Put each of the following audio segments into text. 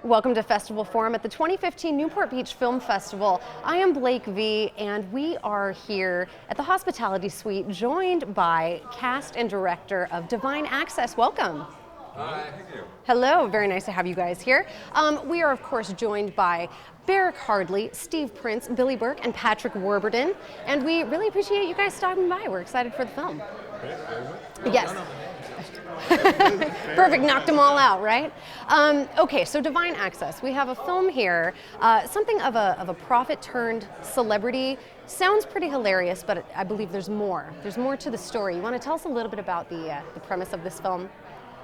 Welcome to Festival Forum at the 2015 Newport Beach Film Festival. I am Blake V, and we are here at the Hospitality Suite, joined by cast and director of Divine Access. Welcome. Hi, thank you. Hello, very nice to have you guys here. We are, of course, joined by Barrick Hardley, Steve Prince, Billy Burke, and Patrick Warburton, and we really appreciate you guys stopping by. We're excited for the film. Yes. Perfect, knocked them all out, right? Okay, so Divine Access. We have a film here, something of a prophet turned celebrity. Sounds pretty hilarious, but I believe there's more. There's more to the story. You want to tell us a little bit about the premise of this film?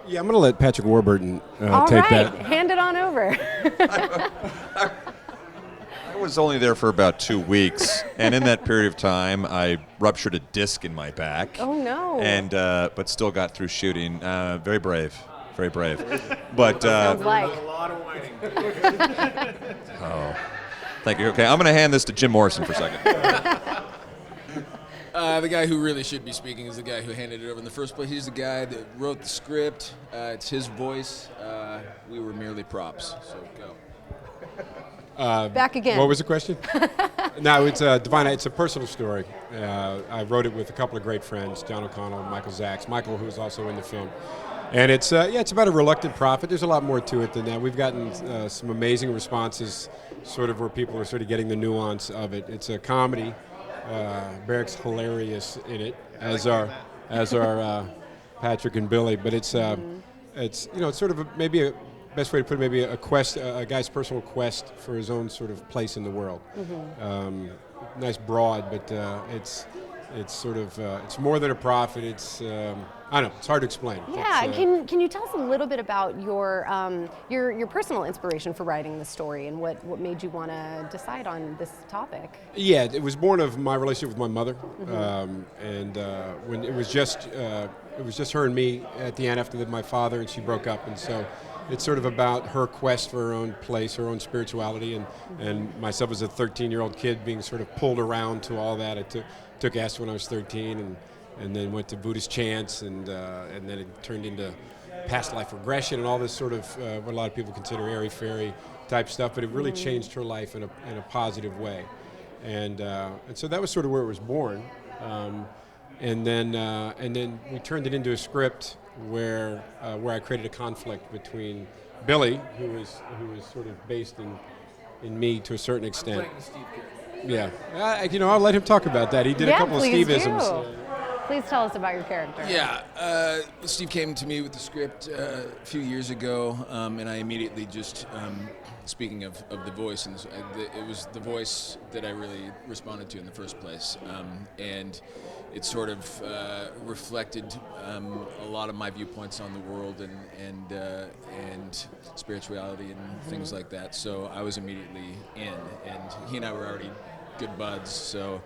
Yeah, I'm going to let Patrick Warburton all take right, that. Hand it on over. I was only there for about 2 weeks, and in that period of time, I ruptured a disc in my back. Oh no! And but still got through shooting. Very brave, very brave. But sounds like a lot of whining. oh, thank you. Okay, I'm going to hand this to Jim Morrison for a second. The guy who really should be speaking is the guy who handed it over in the first place. He's the guy that wrote the script. It's his voice. We were merely props. So go. back again. What was the question? No, it's Divine. It's a personal story. I wrote it with a couple of great friends, John O'Connell, Michael Zacks. Michael, who is also in the film. And it's it's about a reluctant prophet. There's a lot more to it than that. We've gotten some amazing responses, sort of where people are sort of getting the nuance of it. It's a comedy. Barrick's hilarious in it, as are Patrick and Billy. But it's it's sort of maybe a best way to put it, maybe a quest, a guy's personal quest for his own sort of place in the world. Nice broad, but it's sort of it's more than a prophet. It's I don't know. It's hard to explain. Yeah, can you tell us a little bit about your personal inspiration for writing the story and what made you want to decide on this topic? Yeah, it was born of my relationship with my mother, and when it was just her and me at the end after my father and she broke up, and so it's sort of about her quest for her own place, her own spirituality, and myself as a 13-year-old kid being sort of pulled around to all that. I took acid when I was 13, and then went to Buddhist chants, and then it turned into past life regression and all this sort of what a lot of people consider airy-fairy type stuff, but it really changed her life in a positive way, and so that was sort of where it was born, and then we turned it into a script where I created a conflict between Billy, who is sort of based in me to a certain extent. Playing the Steve character. Yeah, I'll let him talk about that. He did a couple of Steve-isms. Please tell us about your character. Yeah, Steve came to me with the script a few years ago, and I immediately just, speaking of the voice, and it was the voice that I really responded to in the first place, and it sort of reflected a lot of my viewpoints on the world and spirituality and things like that. So I was immediately in, and he and I were already good buds, so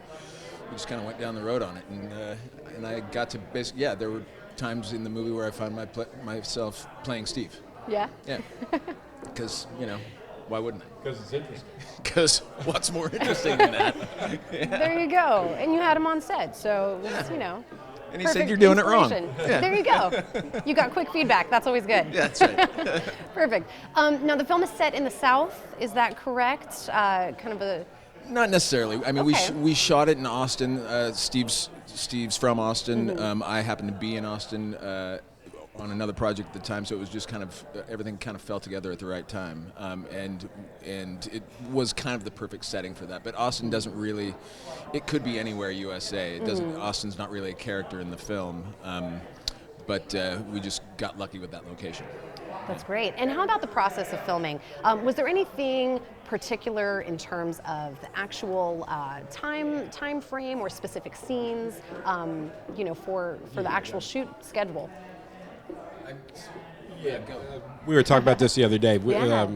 we just kind of went down the road on it, and I got to basically, there were times in the movie where I found myself playing Steve. Yeah? Yeah, because, why wouldn't I? Because it's interesting. Because what's more interesting than that? There you go. And you had him on set, so it was, And he said, you're doing it wrong. Yeah. There you go. You got quick feedback. That's always good. Yeah, that's right. Perfect. Now, the film is set in the South. Is that correct? Kind of a... Not necessarily. I mean, Okay. we shot it in Austin. Steve's from Austin. I happened to be in Austin on another project at the time, so it was just kind of everything kind of fell together at the right time, and it was kind of the perfect setting for that. But Austin doesn't really. It could be anywhere USA. It doesn't. Austin's not really a character in the film, but we just got lucky with that location. That's great. And how about the process of filming? Was there anything particular in terms of the actual time frame or specific scenes, for the actual shoot schedule? We were talking about this the other day. Yeah.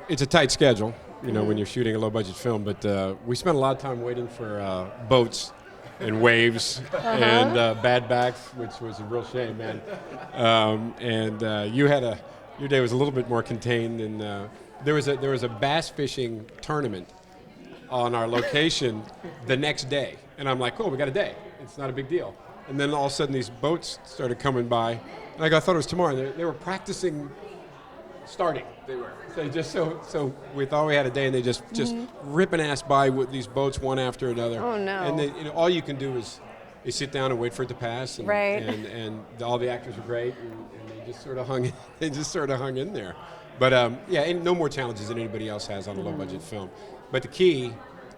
It's a tight schedule, when you're shooting a low-budget film, but we spent a lot of time waiting for boats and waves and bad backs, which was a real shame, man. Your day was a little bit more contained, and there was a bass fishing tournament on our location the next day, and I'm like, cool, we got a day. It's not a big deal. And then all of a sudden, these boats started coming by, and I thought it was tomorrow. And they were practicing starting. They were. They just so we thought we had a day, and they just ripping ass by with these boats one after another. Oh, no. And they, all you can do is sit down and wait for it to pass. And, Right. And all the actors were great, and they just sort of hung. They just sort of hung in there. But yeah, and no more challenges than anybody else has on a low budget film. But the key,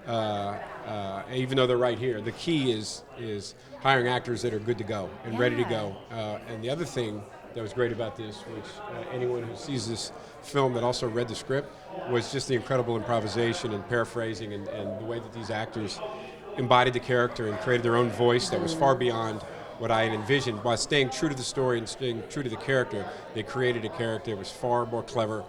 even though they're right here, the key is hiring actors that are good to go and ready to go. And the other thing that was great about this, which anyone who sees this film that also read the script, was just the incredible improvisation and paraphrasing and the way that these actors embodied the character and created their own voice that was far beyond what I had envisioned. By staying true to the story and staying true to the character, they created a character that was far more clever.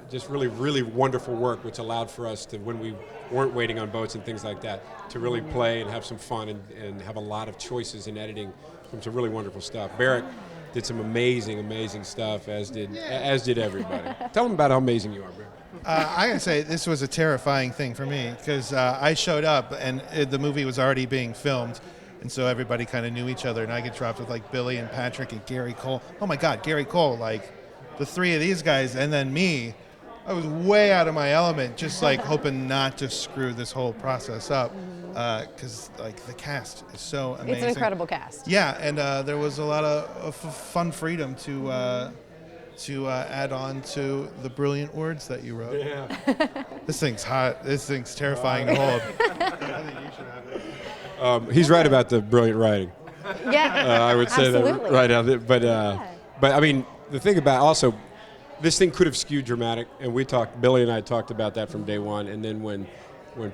Just really, really wonderful work, which allowed for us to, when we weren't waiting on boats and things like that, to really play and have some fun and have a lot of choices in editing from some really wonderful stuff. Barrett did some amazing, amazing stuff, as did everybody. Tell them about how amazing you are, Barrett. I gotta say, this was a terrifying thing for me because I showed up and the movie was already being filmed, and so everybody kind of knew each other, and I get dropped with like Billy and Patrick and Gary Cole. Oh my God, Gary Cole! Like the three of these guys, and then me. I was way out of my element, just like hoping not to screw this whole process up, because like the cast is so amazing. It's an incredible cast. Yeah, and there was a lot of fun freedom to add on to the brilliant words that you wrote. Yeah. This thing's hot. This thing's terrifying to hold. I think you should have it. He's right about the brilliant writing. Yeah, I would say absolutely. that right now. But I mean, the thing about also, this thing could have skewed dramatic, and Billy and I talked about that from day one. And then when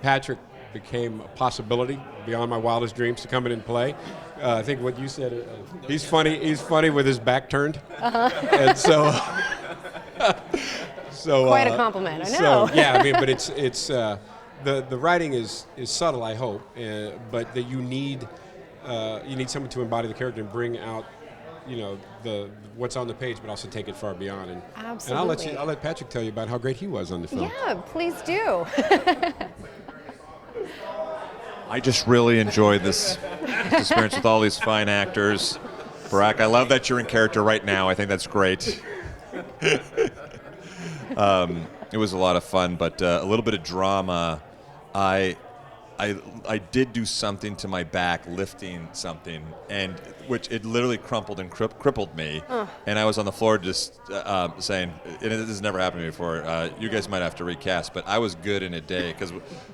Patrick became a possibility beyond my wildest dreams to come in and play, I think what you said, he's funny with his back turned, and so Quite a compliment, I know. So yeah, I mean, but it's the writing is subtle, I hope, but that you need someone to embody the character and bring out, the what's on the page, but also take it far beyond. And Absolutely. And I'll let Patrick tell you about how great he was on the film. Yeah, please do. I just really enjoyed this experience with all these fine actors. Barack, I love that you're in character right now. I think that's great. It was a lot of fun, but a little bit of drama. I did do something to my back, lifting something, and which it literally crumpled and crippled me. And I was on the floor just saying, and this has never happened to me before, you guys might have to recast, but I was good in a day because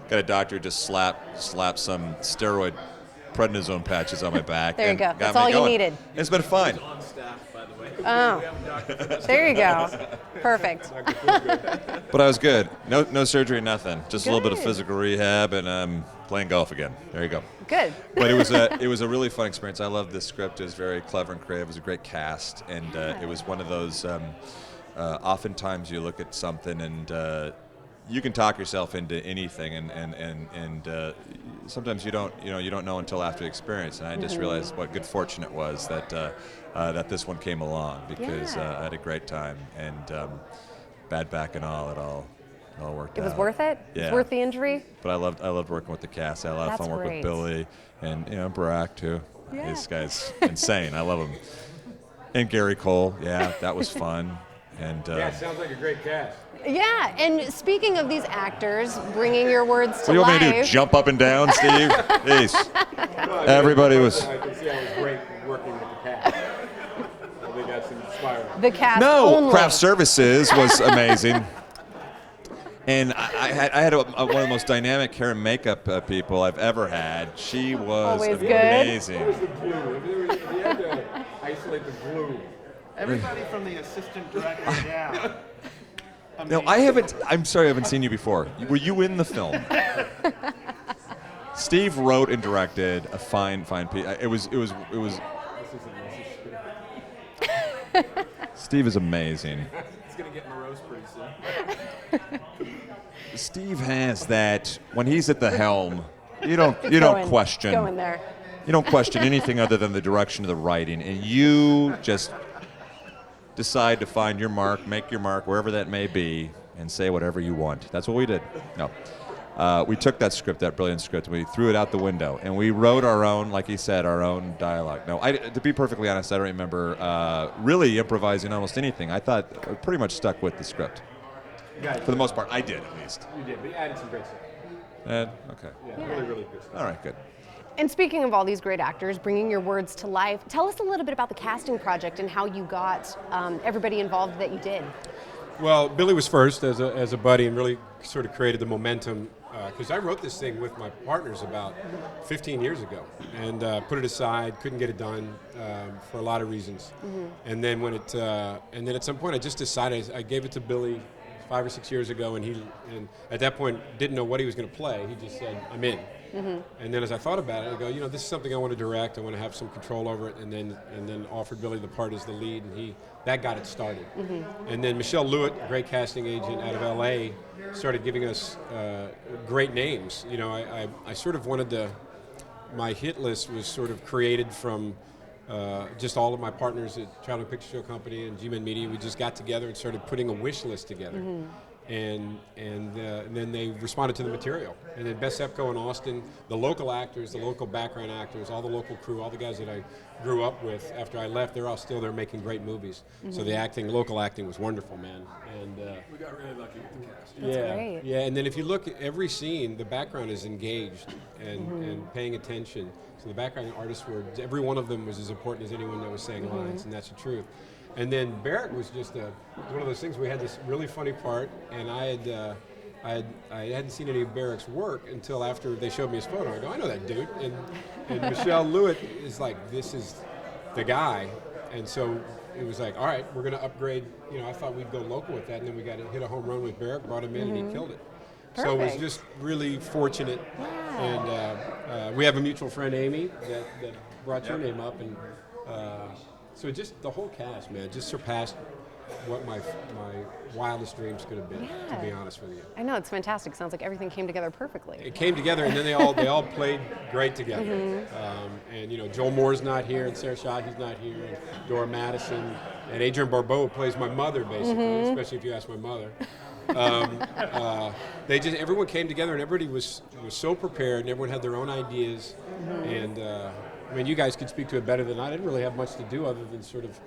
got a doctor who just slapped some steroid prednisone patches on my back. There you go. Got That's me all you going. needed. And it's been fun. Oh, there you go. Perfect. But I was good. No surgery, nothing. Just a little bit of Good. physical rehab and playing golf again. There you go. Good. But it was a really fun experience. I love this script. It was very clever and creative. It was a great cast, and it was one of those. Oftentimes, you look at something and you can talk yourself into anything, and sometimes you don't know until after the experience. And I just realized what good fortune it was that this one came along because Yeah. I had a great time, and bad back and all, it all worked out. It was worth it? It Yeah. was worth the injury? But I loved working with the cast. I had a lot of That's fun working great. with Billy and Barack too. Yeah. This guy's insane. I love him. And Gary Cole, yeah, that was fun. And Sounds like a great cast. Yeah, and speaking of these actors bringing your words to what do you want me to do? life. Jump up and down, Steve? Jeez. Everybody was. I can see I was great working with the cast. They got some inspiring. The cast No, only. craft services was amazing. And I had one of the most dynamic hair and makeup people I've ever had. She was Always good. amazing. The glue. You had to isolate the glue. Everybody from the assistant director down. No, I'm sorry, I haven't seen you before. Were you in the film? Steve wrote and directed a fine piece. It was. Steve is amazing. It's gonna get morose pretty soon. Steve has that when he's at the helm. You don't question. Go in there. You don't question anything other than the direction of the writing, and you just decide to find your mark, make your mark wherever that may be, and say whatever you want. That's what we did. No. we took that script, that brilliant script, and we threw it out the window, and we wrote our own, like he said, our own dialogue. No, to be perfectly honest, I don't remember really improvising almost anything. I thought I pretty much stuck with the script. For the most part, I did at least. You did, but you added some great stuff. Okay. Yeah, really, really good stuff. All right, good. And speaking of all these great actors, bringing your words to life, tell us a little bit about the casting project and how you got everybody involved that you did. Well, Billy was first as a buddy and really sort of created the momentum because I wrote this thing with my partners about 15 years ago and put it aside, couldn't get it done for a lot of reasons. And then and then at some point I just decided, I gave it to Billy 5 or 6 years ago, and at that point didn't know what he was going to play. He just said, I'm in. And then as I thought about it, I go, this is something I want to direct. I want to have some control over it. And then offered Billy the part as the lead, and that got it started. And then Michelle Lewitt, a great casting agent out of LA, started giving us great names. I sort of wanted my hit list was sort of created from just all of my partners at Traveling Picture Show Company and G-Men Media. We just got together and started putting a wish list together. And then they responded to the material. And then Best Epco in Austin, the local actors, the local background actors, all the local crew, all the guys that I grew up with after I left, they're all still there making great movies. So the local acting was wonderful, man. And We got really lucky with the cast. That's great. Yeah, and then if you look at every scene, the background is engaged and paying attention. So the background artists every one of them was as important as anyone that was saying lines, and that's the truth. And then Barrett was just one of those things. We had this really funny part, and I hadn't seen any of Barrett's work until after they showed me his photo. I go, I know that dude. And Michelle Lewitt is like, this is the guy. And so it was like, all right, we're going to upgrade. I thought we'd go local with that, and then we got to hit a home run with Barrett, brought him in, and he killed it. Perfect. So it was just really fortunate. And we have a mutual friend, Amy, that brought your name up, and so just the whole cast, man, just surpassed what my wildest dreams could have been, to be honest with you. I know, it's fantastic. Sounds like everything came together perfectly. It came together, and then they all played great together. And Joel Moore's not here, and Sarah Shahi's not here, and Dora Madison, and Adrienne Barbeau plays my mother, basically, especially if you ask my mother. Everyone came together, and everybody was so prepared, and everyone had their own ideas. And you guys could speak to it better than I. Didn't really have much to do other than sort of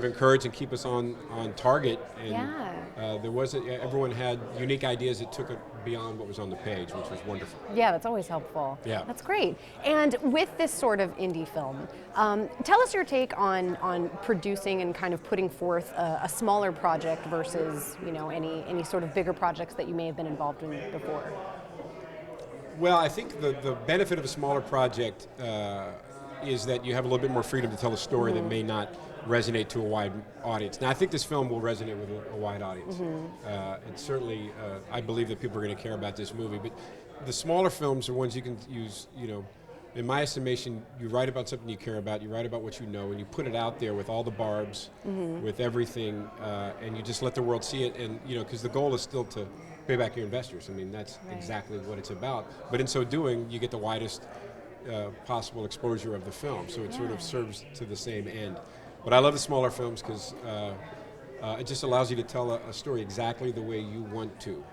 encourage and keep us on target. And everyone had unique ideas that took it beyond what was on the page, which was wonderful. Yeah, that's always helpful. Yeah. That's great. And with this sort of indie film, tell us your take on producing and kind of putting forth a smaller project versus any sort of bigger projects that you may have been involved in before. Well, I think the benefit of a smaller project is that you have a little bit more freedom to tell a story that may not resonate to a wide audience. Now, I think this film will resonate with a wide audience. And certainly, I believe that people are going to care about this movie. But the smaller films are ones you can use, in my estimation, you write about something you care about, you write about what you know, and you put it out there with all the barbs, with everything, and you just let the world see it. And, because the goal is still to pay back your investors. That's exactly what it's about. But in so doing, you get the widest possible exposure of the film. So it sort of serves to the same end. But I love the smaller films because it just allows you to tell a story exactly the way you want to,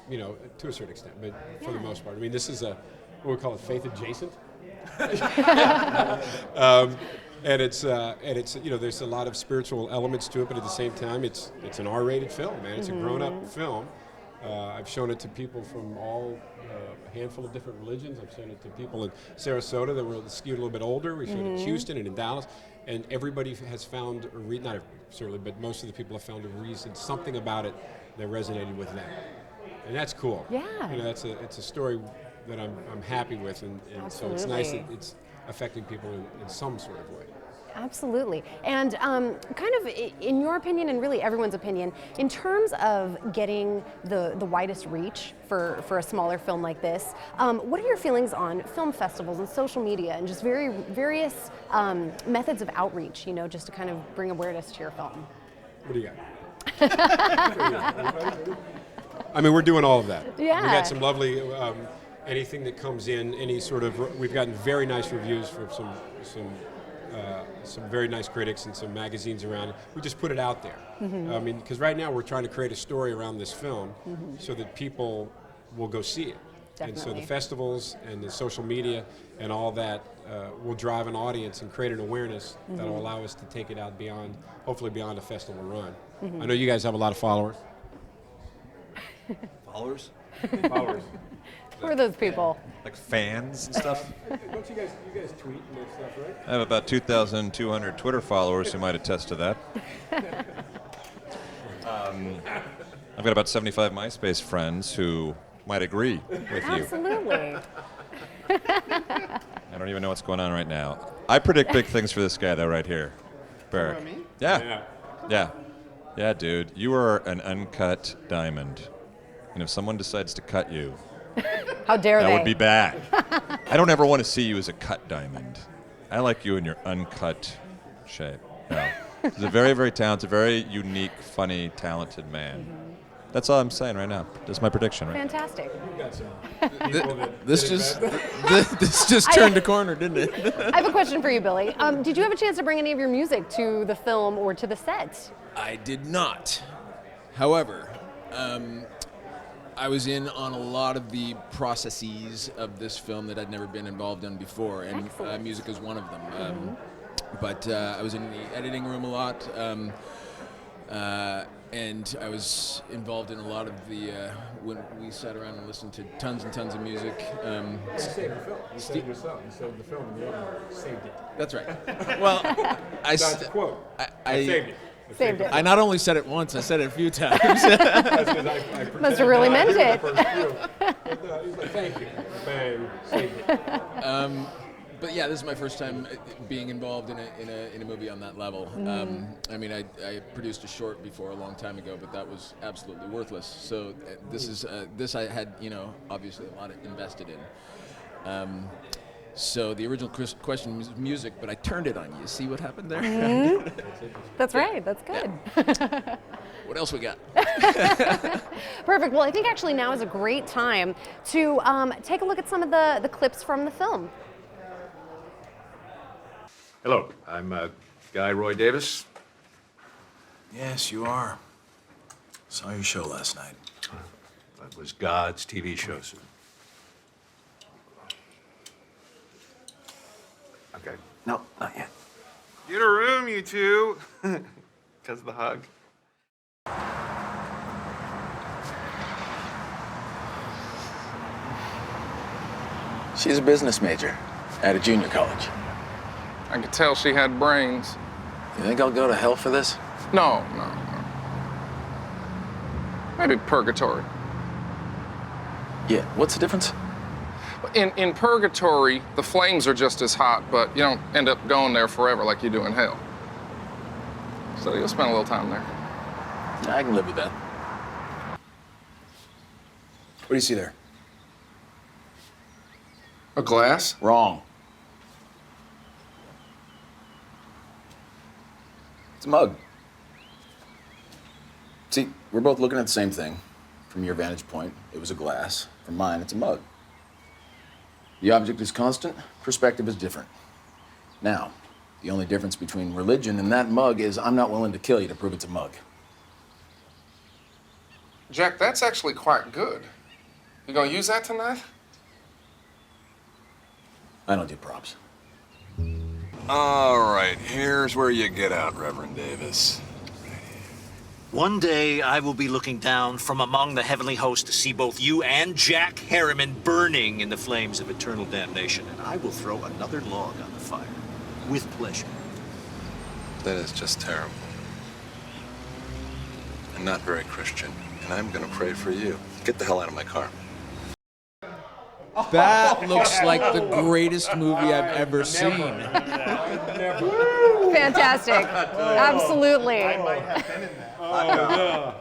to a certain extent, but for the most part. This is what we call it, faith adjacent. And it's there's a lot of spiritual elements to it, but at the same time, it's an R-rated film, man. It's a grown-up film. I've shown it to people from a handful of different religions. I've shown it to people in Sarasota that were skewed a little bit older. We've shown it in Houston and in Dallas. And everybody has found, not certainly, but most of the people have found a reason, something about it that resonated with them. And that's cool. Yeah. It's a story that I'm happy with. And so it's nice that it's affecting people in some sort of way. Absolutely. And kind of in your opinion, and really everyone's opinion, in terms of getting the widest reach for a smaller film like this, what are your feelings on film festivals and social media and just various methods of outreach, just to kind of bring awareness to your film? What do you got? We're doing all of that. Yeah. We got some lovely, anything that comes in, we've gotten very nice reviews from some very nice critics and some magazines around it. We just put it out there. Because right now we're trying to create a story around this film so that people we'll go see it. And so the Definitely. festivals and the social media and all that will drive an audience and create an awareness that will allow us to take it out beyond, hopefully beyond a festival run. I know you guys have a lot of followers. Followers? Followers. Who are those people? Like fans and stuff? Don't you guys tweet and stuff, right? I have about 2,200 Twitter followers who might attest to that. I've got about 75 MySpace friends who might agree with you. Absolutely. I don't even know what's going on right now. I predict big things for this guy, though, right here. Barrick. me? Yeah, dude. You are an uncut diamond. And if someone decides to cut you, How dare that they? would be bad. I don't ever want to see you as a cut diamond. I like you in your uncut shape. No. He's a very, very talented, very unique, funny, talented man. That's all I'm saying right now. That's my prediction, right? Fantastic. This just turned a corner, didn't it? I have a question for you, Billy. Did you have a chance to bring any of your music to the film or to the set? I did not. However, I was in on a lot of the processes of this film that I'd never been involved in before, and Excellent. music is one of them. But I was in the editing room a lot, and I was involved in a lot of the when we sat around and listened to tons and tons of music. You saved the film. You saved yourself. You saved the film and you saved it. That's right. Well, That's a quote. I saved it. Saved it. I not only said it once, I said it a few times. That's 'cause I Must have really meant it. He's like, thank you. Bang, saved it. But yeah, this is my first time being involved in a movie on that level. I mean, I produced a short before a long time ago, but that was absolutely worthless. So this is this I had obviously a lot invested in. So the original question was music, but I turned it on you. See what happened there? That's right. That's good. What else we got? Perfect. Well, I think actually now is a great time to take a look at some of the clips from the film. Hello, I'm Guy Roy Davis. Yes, you are. Saw your show last night. That was God's TV show, sir. Okay. No, not yet. Get a room, you two. Because of the hug. She's a business major at a junior college. I could tell she had brains. You think I'll go to hell for this? No. Maybe purgatory. Yeah, what's the difference? In purgatory, the flames are just as hot, but you don't end up going there forever like you do in hell. So you'll spend a little time there. Yeah, I can live with that. What do you see there? A glass? Wrong. It's a mug. See, we're both looking at the same thing. From your vantage point, it was a glass. From mine, it's a mug. The object is constant, perspective is different. Now, the only difference between religion and that mug is I'm not willing to kill you to prove it's a mug. Jack, that's actually quite good. You gonna use that tonight? I don't do props. All right, here's where you get out, Reverend Davis. One day I will be looking down from among the heavenly host to see both you and Jack Harriman burning in the flames of eternal damnation, and I will throw another log on the fire with pleasure. That is just terrible. And not very Christian. And I'm gonna pray for you. Get the hell out of my car. That looks like the greatest movie I've ever seen. Fantastic. Absolutely. I might have been in that.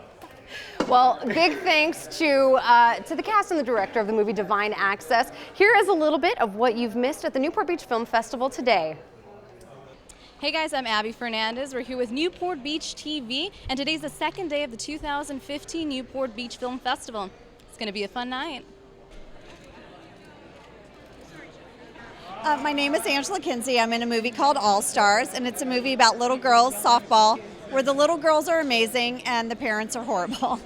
Well, big thanks to the cast and the director of the movie Divine Access. Here is a little bit of what you've missed at the Newport Beach Film Festival today. Hey guys, I'm Abby Fernandez. We're here with Newport Beach TV, and today's the second day of the 2015 Newport Beach Film Festival. It's going to be a fun night. My name is Angela Kinsey. I'm in a movie called All Stars, and it's a movie about little girls softball, where the little girls are amazing and the parents are horrible.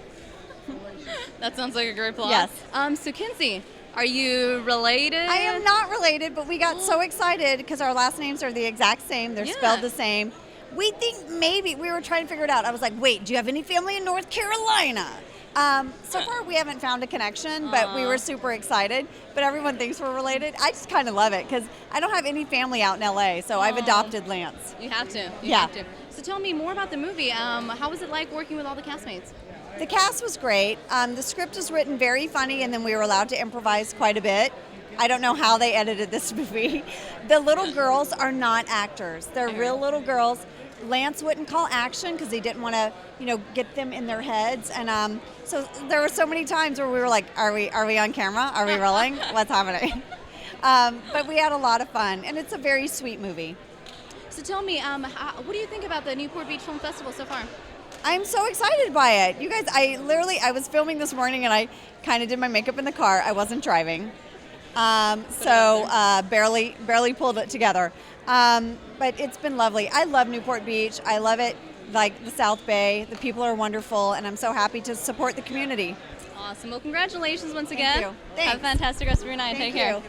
That sounds like a great plot. Yes. So Kinsey, are you related? I am not related, but we got so excited because our last names are the exact same. They're spelled the same. We think maybe, we were trying to figure it out. I was like, wait, do you have any family in North Carolina? So far, we haven't found a connection, but we were super excited. But everyone thinks we're related. I just kind of love it because I don't have any family out in LA, so I've adopted Lance. You have to. You Yeah. have to. So tell me more about the movie. How was it like working with all the castmates? The cast was great. The script was written very funny, and then we were allowed to improvise quite a bit. I don't know how they edited this movie. The little girls are not actors. They're real little girls. Lance wouldn't call action because he didn't want to, get them in their heads. And so there were so many times where we were like, are we on camera? Are we rolling? What's happening? But we had a lot of fun, and it's a very sweet movie. So tell me, what do you think about the Newport Beach Film Festival so far? I'm so excited by it. You guys, I was filming this morning, and I kind of did my makeup in the car. I wasn't driving. Barely pulled it together. But it's been lovely. I love Newport Beach. I love it, like the South Bay. The people are wonderful, and I'm so happy to support the community. Awesome. Well, congratulations once again. Thank you. Thanks. Have a fantastic rest of your night. Thank Take care. you.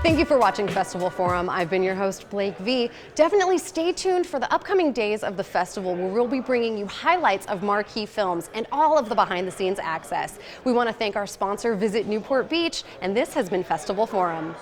Thank you for watching Festival Forum. I've been your host, Blake V. Definitely stay tuned for the upcoming days of the festival, where we'll be bringing you highlights of marquee films and all of the behind-the-scenes access. We want to thank our sponsor, Visit Newport Beach, and this has been Festival Forum.